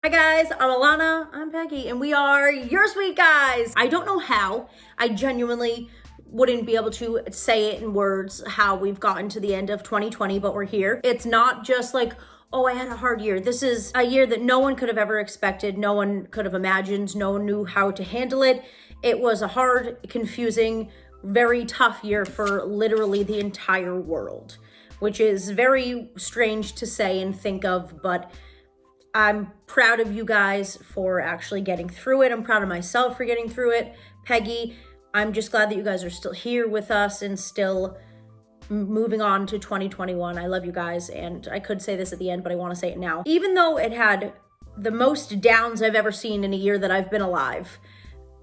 Hi guys, I'm Alana, I'm Peggy, and we are your sweet guys. I don't know how, I genuinely wouldn't be able to say it in words how we've gotten to the end of 2020, but we're here. It's not just like, oh, I had a hard year. This is a year that no one could have ever expected, no one could have imagined, no one knew how to handle it. It was a hard, confusing, very tough year for literally the entire world, which is very strange to say and think of, but I'm proud of you guys for actually getting through it. I'm proud of myself for getting through it. Peggy, I'm just glad that you guys are still here with us and still moving on to 2021. I love you guys, and I could say this at the end, but I want to say it now. Even though it had the most downs I've ever seen in a year that I've been alive,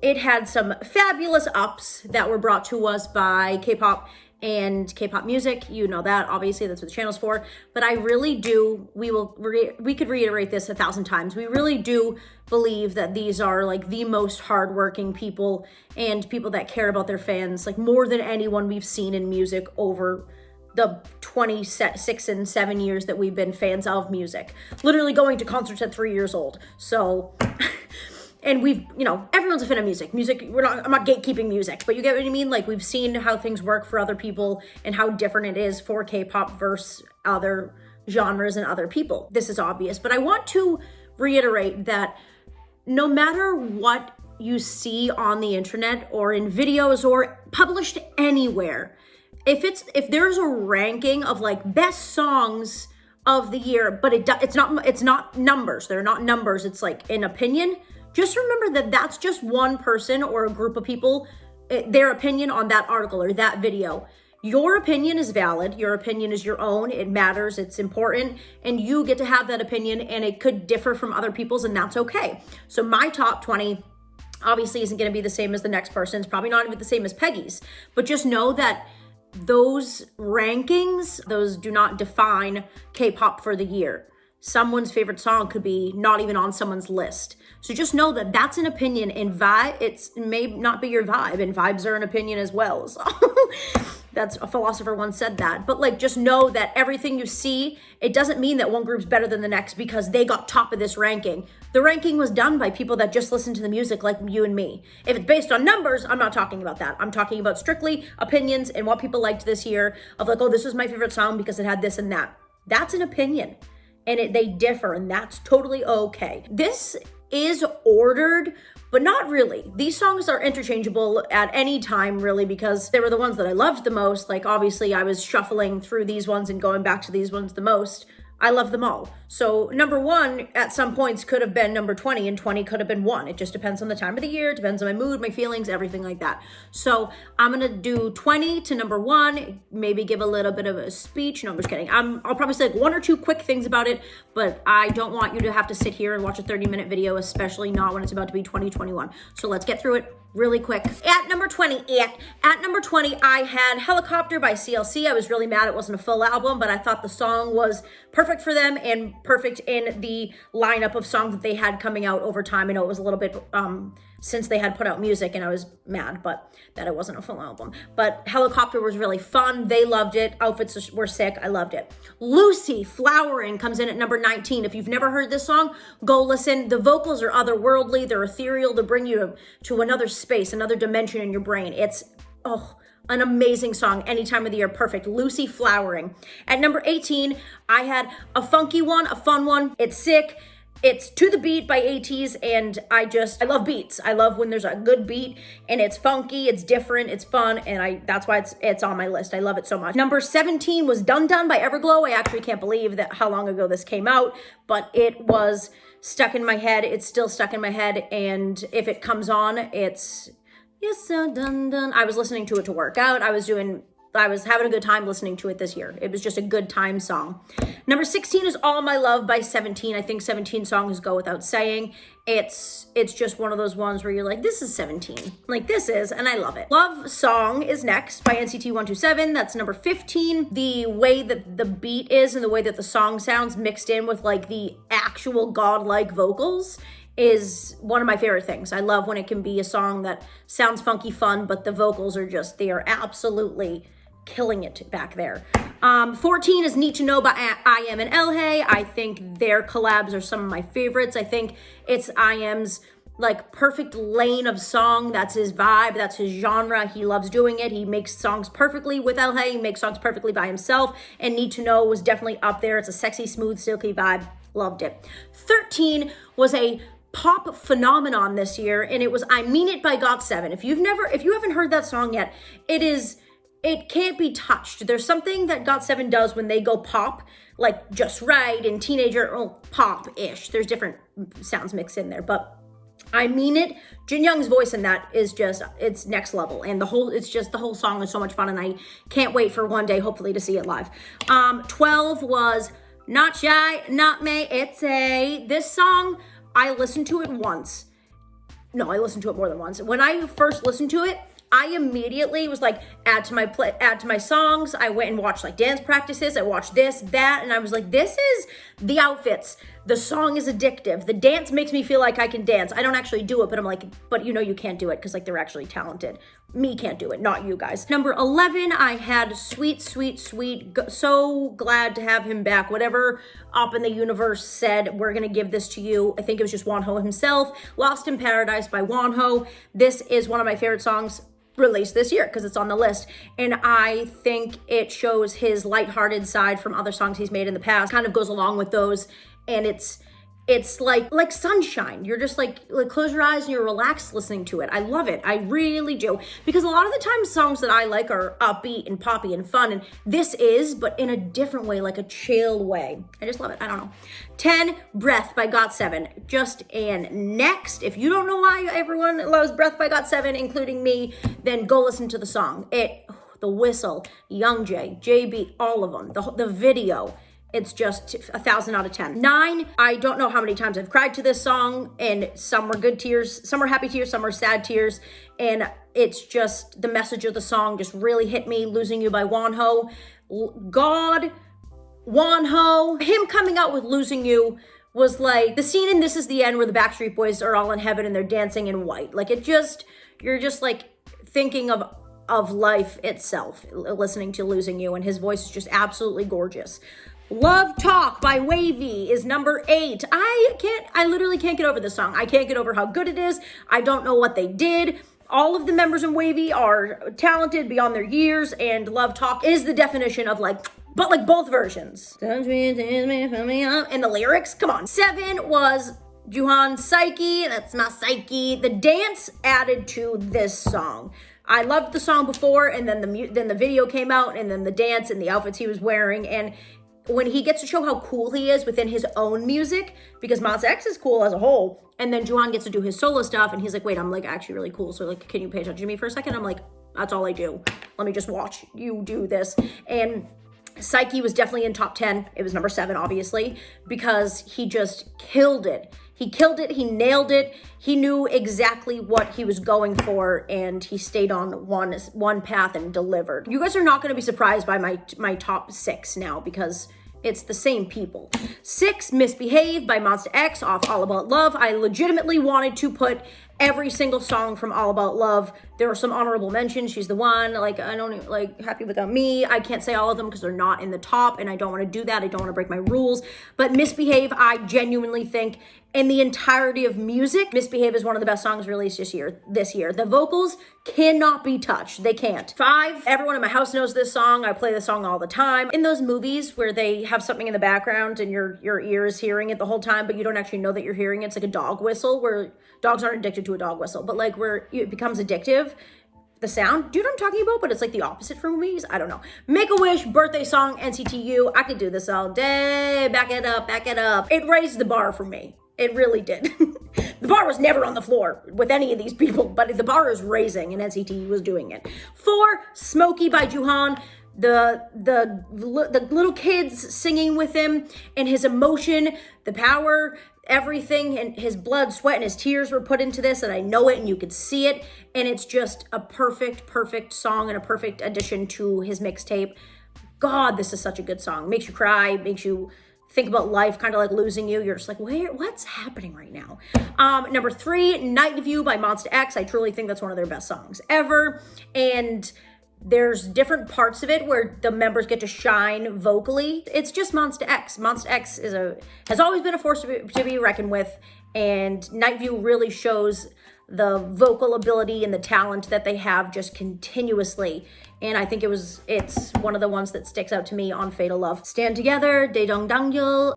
it had some fabulous ups that were brought to us by K-pop and K-pop music. You know that, obviously, that's what the channel's for. But I really do, we could reiterate this 1,000 times. We really do believe that these are like the most hardworking people and people that care about their fans, like more than anyone we've seen in music over the 26 and 7 years that we've been fans of music. Literally going to concerts at 3 years old. So... And we've, everyone's a fan of music. I'm not gatekeeping music, but you get what I mean? Like, we've seen how things work for other people and how different it is for K-pop versus other genres and other people. This is obvious, but I want to reiterate that no matter what you see on the internet or in videos or published anywhere, if there's a ranking of like best songs of the year, but it's not numbers. They're not numbers. It's like an opinion. Just remember that that's just one person or a group of people, their opinion on that article or that video. Your opinion is valid. Your opinion is your own. It matters. It's important. And you get to have that opinion, and it could differ from other people's, and that's okay. So my top 20 obviously isn't going to be the same as the next person's, probably not even the same as Peggy's. But just know that those rankings, those do not define K-pop for the year. Someone's favorite song could be not even on someone's list. So just know that that's an opinion, and it may not be your vibe, and vibes are an opinion as well. So that's, a philosopher once said that. But like, just know that everything you see, it doesn't mean that one group's better than the next because they got top of this ranking. The ranking was done by people that just listen to the music like you and me. If it's based on numbers, I'm not talking about that. I'm talking about strictly opinions and what people liked this year of like, oh, this was my favorite song because it had this and that. That's an opinion. And they differ, and that's totally okay. This is ordered, but not really. These songs are interchangeable at any time, really, because they were the ones that I loved the most. Like, obviously, I was shuffling through these ones and going back to these ones the most. I love them all. So number 1 at some points could have been number 20, and 20 could have been 1. It just depends on the time of the year, depends on my mood, my feelings, everything like that. So I'm gonna do 20 to number 1, maybe give a little bit of a speech. No, I'm just kidding. I'll probably say like 1 or 2 quick things about it, but I don't want you to have to sit here and watch a 30-minute video, especially not when it's about to be 2021. So let's get through it really quick. At number 20, I had Helicopter by CLC. I was really mad it wasn't a full album, but I thought the song was perfect for them and perfect in the lineup of songs that they had coming out over time. I know it was a little bit since they had put out music, and I was mad but that it wasn't a full album. But Helicopter was really fun. They loved it. Outfits were sick. I loved it. Lucy, Flowering, comes in at number 19. If you've never heard this song, go listen. The vocals are otherworldly. They're ethereal to bring you to another space, another dimension in your brain. It's, an amazing song any time of the year. Perfect. Lucy, Flowering. At number 18, I had a funky one, a fun one. It's sick. It's To the Beat by ATEEZ, and I love beats. I love when there's a good beat and it's funky, it's different, it's fun, and that's why it's on my list. I love it so much. Number 17 was Dun Dun by Everglow. I actually can't believe that how long ago this came out, but it was stuck in my head. It's still stuck in my head, and if it comes on, it's yes, dun dun. I was listening to it to work out. I was having a good time listening to it this year. It was just a good time song. Number 16 is All My Love by 17. I think 17 songs go without saying. It's just one of those ones where you're like, this is 17. Like, this is, and I love it. Love Song is next by NCT 127. That's number 15. The way that the beat is and the way that the song sounds mixed in with like the actual godlike vocals is one of my favorite things. I love when it can be a song that sounds funky fun, but the vocals are they are absolutely killing it back there. 14 is Need to Know by I Am and Elhae. I think their collabs are some of my favorites. I think it's I Am's like perfect lane of song. That's his vibe. That's his genre. He loves doing it. He makes songs perfectly with Elhae. He makes songs perfectly by himself. And Need to Know was definitely up there. It's a sexy, smooth, silky vibe. Loved it. 13 was a pop phenomenon this year, and it was I Mean It by GOT7. If you haven't heard that song yet, it can't be touched. There's something that GOT7 does when they go pop, like Just Right and Teenager, pop-ish. There's different sounds mixed in there, but I Mean It, Jin Young's voice in that is just, it's next level. And the whole song is so much fun, and I can't wait for one day, hopefully, to see it live. 12 was Not Shy, Not Me, It's A. This song, I listened to it once. No, I listened to it more than once. When I first listened to it, I immediately was like, add to my songs. I went and watched like dance practices. I watched this, that, and I was like, this is the outfits. The song is addictive. The dance makes me feel like I can dance. I don't actually do it, but I'm like, but you know you can't do it because like they're actually talented. Me can't do it, not you guys. Number 11, I had Sweet, Sweet, Sweet. So glad to have him back. Whatever Up in the Universe said, we're gonna give this to you. I think it was just Wonho himself. Lost in Paradise by Wonho. This is one of my favorite songs released this year because it's on the list, and I think it shows his lighthearted side from other songs he's made in the past. Kind of goes along with those, and it's like sunshine. You're just like close your eyes and you're relaxed listening to it. I love it. I really do, because a lot of the times songs that I like are upbeat and poppy and fun, and this is, but in a different way, like a chill way. I just love it. I don't know. 10, Breath by GOT7. Just and next, if you don't know why everyone loves Breath by GOT7, including me, then go listen to the song. The whistle, Young J, JB, all of them, the video. It's just 1,000 out of 10. 9, I don't know how many times I've cried to this song, and some were good tears, some were happy tears, some were sad tears, and it's just, the message of the song just really hit me. Losing You by Wonho. God, Wonho, him coming out with Losing You was like the scene in This Is the End where the Backstreet Boys are all in heaven and they're dancing in white. Like you're just like thinking of life itself, listening to Losing You, and his voice is just absolutely gorgeous. Love Talk by Wavy is number 8. I literally can't get over this song. I can't get over how good it is. I don't know what they did. All of the members in Wavy are talented beyond their years, and Love Talk is the definition of like both versions. And the lyrics, come on. 7 was Juhan Psyche, that's my psyche. The dance added to this song. I loved the song before, and then the video came out, and then the dance and the outfits he was wearing, and when he gets to show how cool he is within his own music, because Monsta X is cool as a whole, and then Juhan gets to do his solo stuff, and he's like, wait, I'm like actually really cool, so like, can you pay attention to me for a second? I'm like, that's all I do. Let me just watch you do this. And Psyche was definitely in top 10. It was number 7, obviously, because he just killed it. He killed it. He nailed it. He knew exactly what he was going for, and he stayed on one path and delivered. You guys are not going to be surprised by my top 6 now, because it's the same people. 6, Misbehave by Monsta X off All About Love. I legitimately wanted to put every single song from All About Love. There were some honorable mentions. She's the One, like I don't even, like Happy Without Me. I can't say all of them because they're not in the top, and I don't want to do that. I don't want to break my rules. But Misbehave, I genuinely think in the entirety of music, Misbehave is one of the best songs released this year. The vocals cannot be touched. They can't. 5, everyone in my house knows this song. I play this song all the time. In those movies where they have something in the background and your ear is hearing it the whole time, but you don't actually know that you're hearing it. It's like a dog whistle, where dogs aren't addicted to a dog whistle, but like where it becomes addictive. The sound, do you know what I'm talking about? But it's like the opposite for movies. I don't know. Make-A-Wish, birthday song, NCTU. I could do this all day. Back it up, back it up. It raised the bar for me. It really did. The bar was never on the floor with any of these people, but the bar is raising, and NCT was doing it. 4, Smokey by Juhan. The little kids singing with him, and his emotion, the power, everything, and his blood, sweat, and his tears were put into this, and I know it, and you could see it, and it's just a perfect song and a perfect addition to his mixtape. God, this is such a good song. Makes you cry, makes you think about life, kind of like Losing You. You're just like, what's happening right now? Number 3, Night View by Monsta X. I truly think that's one of their best songs ever. And there's different parts of it where the members get to shine vocally. It's just Monsta X. Monsta X has always been a force to be reckoned with, and Night View really shows the vocal ability and the talent that they have just continuously. And I think it's one of the ones that sticks out to me on Fatal Love. Stand Together, Daedongdangyul.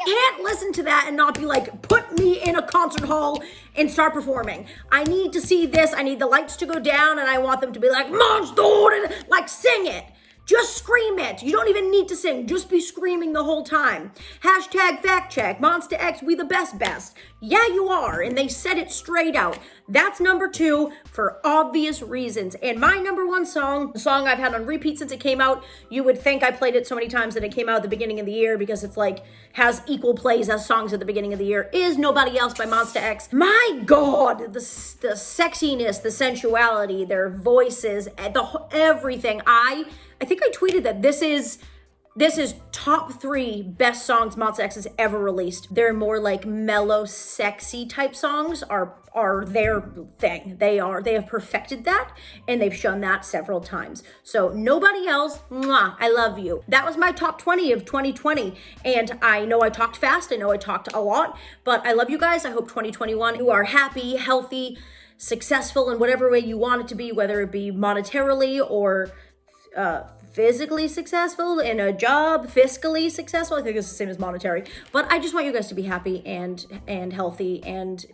Can't listen to that and not be like, put me in a concert hall and start performing. I need to see this. I need the lights to go down and I want them to be like, Monster, like sing it. Just scream it. You don't even need to sing. Just be screaming the whole time. Hashtag fact check. Monsta X, we the best. Yeah, you are. And they said it straight out. That's number 2 for obvious reasons. And my number 1 song, the song I've had on repeat since it came out, you would think I played it so many times that it came out at the beginning of the year because it's like, has equal plays as songs at the beginning of the year, is Nobody Else by Monsta X. My God, the sexiness, the sensuality, their voices, everything. I think I tweeted that this is top 3 best songs Monsta X has ever released. They're more like mellow, sexy type songs are their thing. They have perfected that, and they've shown that several times. So Nobody Else, mwah, I love you. That was my top 20 of 2020. And I know I talked fast. I know I talked a lot, but I love you guys. I hope 2021 you are happy, healthy, successful in whatever way you want it to be, whether it be monetarily or physically successful in a job, fiscally successful. I think it's the same as monetary, but I just want you guys to be happy and healthy and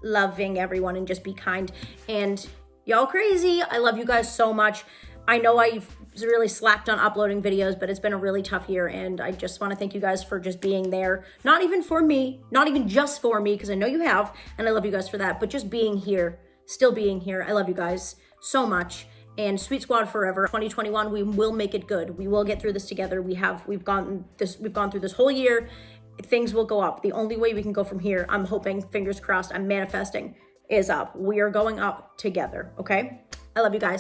loving everyone and just be kind. And y'all crazy. I love you guys so much. I know I've really slacked on uploading videos, but it's been a really tough year, and I just want to thank you guys for just being there. Not even for me, not even just for me, because I know you have, and I love you guys for that, but just being here, still being here. I love you guys so much. And Sweet Squad forever. 2021, we will make it good. We will get through this together. We've gone through this whole year. Things will go up. The only way we can go from here, I'm hoping, fingers crossed, I'm manifesting, is up. We are going up together, okay? I love you guys.